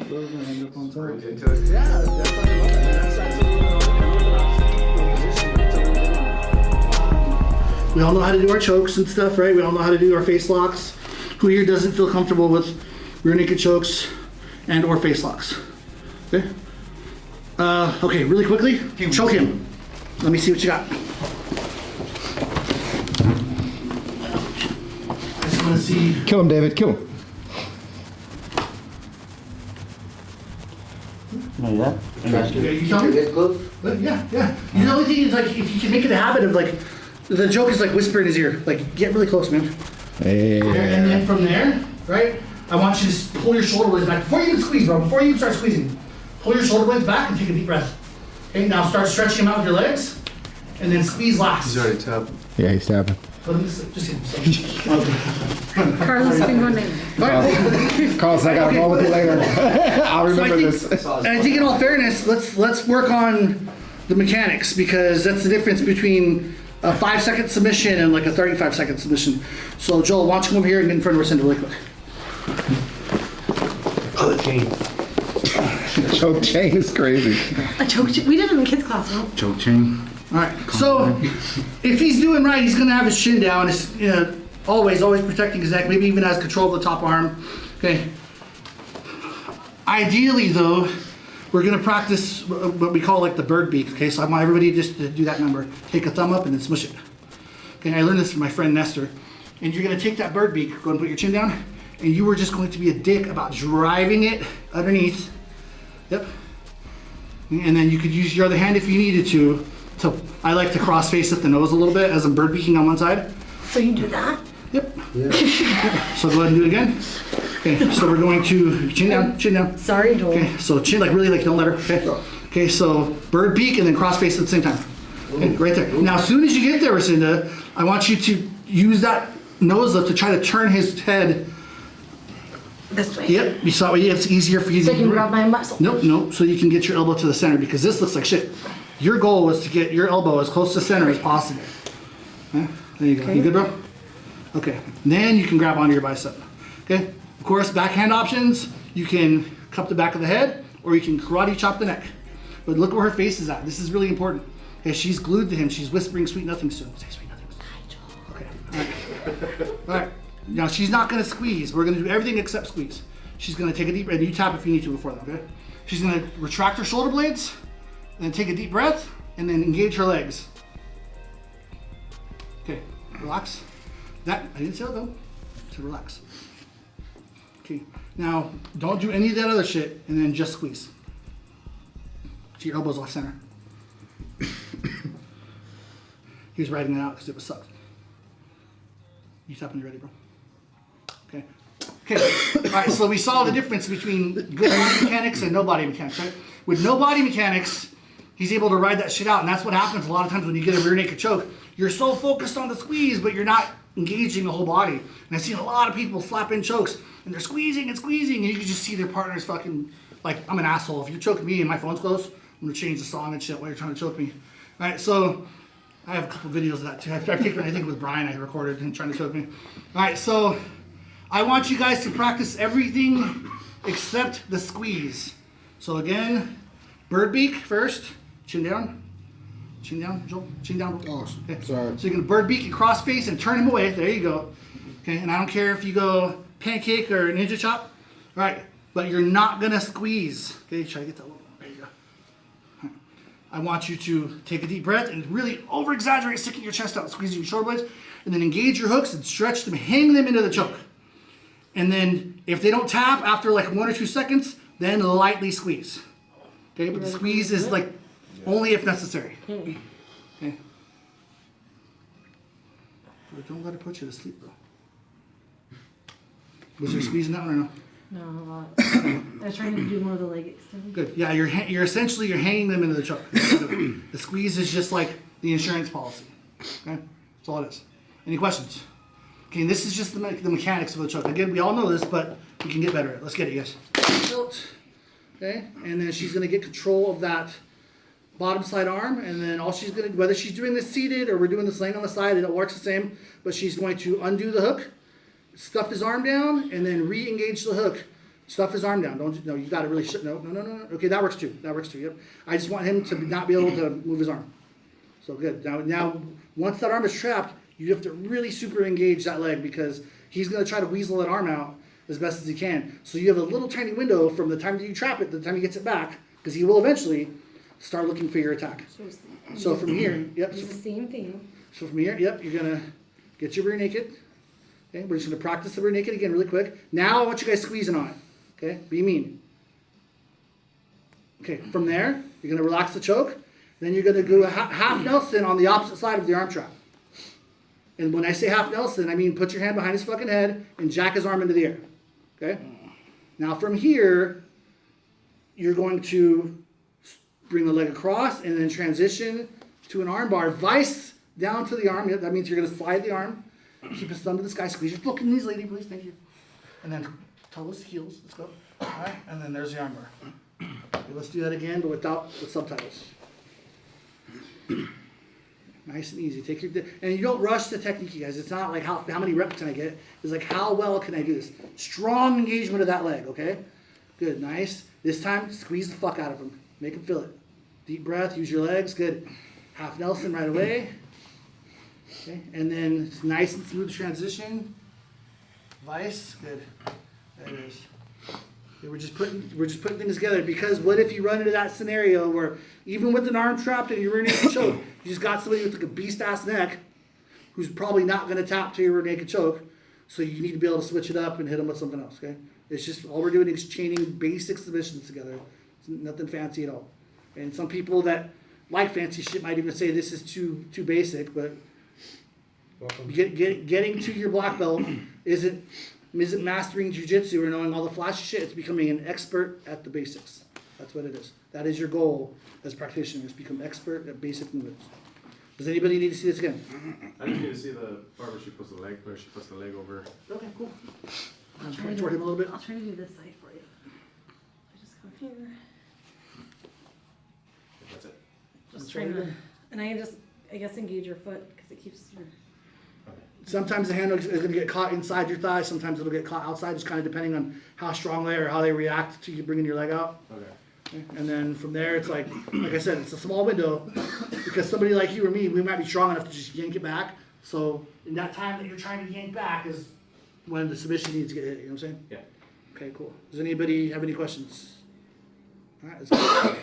bro. It's gonna end up on top. Right into it. Yeah, that's what I love that. That's we all know how to do our chokes and stuff, right? We all know how to do our face locks. Who here doesn't feel comfortable with rear naked chokes and or face locks? Okay. Okay, really quickly, choke him. Let me see what you got. I just want to see. Kill him, David. Kill him. No, yeah. Okay, you tell me. Get close. Yeah. The only thing is, like, if you can make it a habit of, like, the joke is like whisper in his ear, like, get really close, man. Hey. And then from there, right, I want you to pull your shoulder blades back before you even squeeze, bro. Before you even start squeezing, pull your shoulder blades back and take a deep breath. Okay, now start stretching them out with your legs, and then squeeze last. He's already tapped. Yeah, he's tapping. Let him just hit himself. Carlos been running. Carlos, I got to roll with you later. I'll remember this. And I think in all fairness, let's work on the mechanics, because that's the difference between a 5-second submission and like a 35-second submission. So Joel, why don't you come over here and get in front of Resenda really quick. Oh, the chain. Choke chain is crazy. A choke chain. We did it in kids class, no? Choke chain. All right. So if he's doing right, he's gonna have his chin down. It's, always protecting his neck. Maybe even has control of the top arm. Okay. Ideally, though, we're gonna practice what we call like the bird beak. Okay. So I want everybody just to do that number. Take a thumb up and then smush it. Okay. I learned this from my friend Nestor. And you're gonna take that bird beak. Go and put your chin down. And you were just going to be a dick about driving it underneath. Yep. And then you could use your other hand if you needed to. So I like to cross face at the nose a little bit as I'm bird beaking on one side. So you do that? Yep. Yeah. So go ahead and do it again. Okay, so we're going to chin down, chin down. Sorry, Joel. Okay, so chin, like really, like don't let her. Okay. Okay, so bird beak and then cross face at the same time. Okay, right there. Now, as soon as you get there, Resenda, I want you to use that nose lift to try to turn his head. This way. Yep, you saw it's easier for you So to I can grab my muscle. Nope, so you can get your elbow to the center, because this looks like shit. Your goal was to get your elbow as close to center as possible. Okay, there you go. Okay. You good, bro? Okay, then you can grab onto your bicep. Okay, of course, backhand options, you can cup the back of the head, or you can karate chop the neck. But look where her face is at. This is really important. Okay, she's glued to him. She's whispering sweet nothings to him. Say sweet nothings. Okay, all right. All right. Now she's not gonna squeeze. We're gonna do everything except squeeze. She's gonna take a deep breath. You tap if you need to before that, okay? She's gonna retract her shoulder blades, and then take a deep breath, and then engage her legs. Okay, relax. That, I didn't say let go. So relax. Okay, now don't do any of that other shit, and then just squeeze. So your elbow's off center. He was writing it out because it was sucked. You tap when you're ready, bro. Okay. Okay. All right. So we saw the difference between good body mechanics and no body mechanics, right? With no body mechanics, he's able to ride that shit out, and that's what happens a lot of times when you get a rear naked choke. You're so focused on the squeeze, but you're not engaging the whole body. And I've seen a lot of people slap in chokes, and they're squeezing, and you can just see their partners fucking like, I'm an asshole. If you choke me and my phone's close, I'm gonna change the song and shit while you're trying to choke me. All right. So I have a couple videos of that too. I've taken, I think it was Brian I recorded him trying to choke me. All right. So I want you guys to practice everything except the squeeze. So again, bird beak first, chin down, Joel, chin down. Oh, okay. sorry. So you're gonna bird beak and cross face and turn him away. There you go. Okay, and I don't care if you go pancake or ninja chop. All right, but you're not gonna squeeze. Okay, try to get that little. There you go. Right. I want you to take a deep breath and really over exaggerate, sticking your chest out, squeezing your shoulder blades, and then engage your hooks and stretch them, hang them into the choke. And then if they don't tap after like 1 or 2 seconds, then lightly squeeze. Okay, but the squeeze is like only if necessary. Okay. But don't let it put you to sleep, bro. Was there squeeze in that one or no? No, a lot. I was trying to do more of the leg extension. Good. Yeah, you're essentially hanging them into the choke. The squeeze is just like the insurance policy. Okay, that's all it is. Any questions? Okay, and this is just the mechanics of the choke. Again, we all know this, but we can get better at it. Let's get it, you guys. Okay, and then she's gonna get control of that bottom side arm, and then all she's gonna, whether she's doing this seated or we're doing this laying on the side, it all works the same, but she's going to undo the hook, stuff his arm down, and then re-engage the hook Stuff his arm down. Don't no. You got to really no. Okay, that works too. Yep. I just want him to not be able to move his arm. So good. Now once that arm is trapped, you have to really super engage that leg because he's going to try to weasel that arm out as best as he can. So you have a little tiny window from the time that you trap it to the time he gets it back, because he will eventually start looking for your attack. So from here, yep. It's the same thing. So from here, yep, you're gonna get your rear naked. Okay, we're just gonna practice the rear naked again really quick. Now I want you guys squeezing on it. Okay, be mean. Okay, from there, you're gonna relax the choke. Then you're gonna do a half Nelson on the opposite side of the arm trap. And when I say half Nelson, I mean put your hand behind his fucking head and jack his arm into the air. Okay? Now from here, you're going to bring the leg across and then transition to an arm bar. Vice down to the arm. That means you're going to slide the arm. Keep his thumb to the sky. Squeeze your fucking knees, lady, please. Thank you. And then toes, heels. Let's go. All right? And then there's the arm bar. Okay, let's do that again, but with subtitles. Nice and easy. Take your and you don't rush the technique, you guys. It's not like how many reps can I get. It's like how well can I do this. Strong engagement of that leg. Okay, good, nice. This time, squeeze the fuck out of him. Make him feel it. Deep breath. Use your legs. Good. Half Nelson right away. Okay, and then nice and smooth transition. Vice. Good. There it is. Okay, we're just putting things together because what if you run into that scenario where even with an arm trapped and you're rear naked choke, you just got somebody with like a beast ass neck who's probably not going to tap to your rear naked choke, so you need to be able to switch it up and hit them with something else. Okay, it's just all we're doing is chaining basic submissions together. It's nothing fancy at all. And some people that like fancy shit might even say this is too basic, but getting to your black belt isn't mastering jiu-jitsu or knowing all the flashy shit. It's becoming an expert at the basics. That's what it is. That is your goal as practitioners, become expert at basic movements. Does anybody need to see this again? I just need to see the part where she puts the leg over. Okay, cool. I'm trying toward him a little bit. I'll try to do this side for you. I just come here. That's it. Just trying to, and I guess engage your foot because it keeps your. Sometimes the handle is going to get caught inside your thigh. Sometimes it'll get caught outside, just kind of depending on how strong they are or how they react to you bringing your leg out. Okay. And then from there, it's like I said, it's a small window because somebody like you or me, we might be strong enough to just yank it back. So in that time that you're trying to yank back is when the submission needs to get hit. You know what I'm saying? Yeah. Okay, cool. Does anybody have any questions? All right, let's go.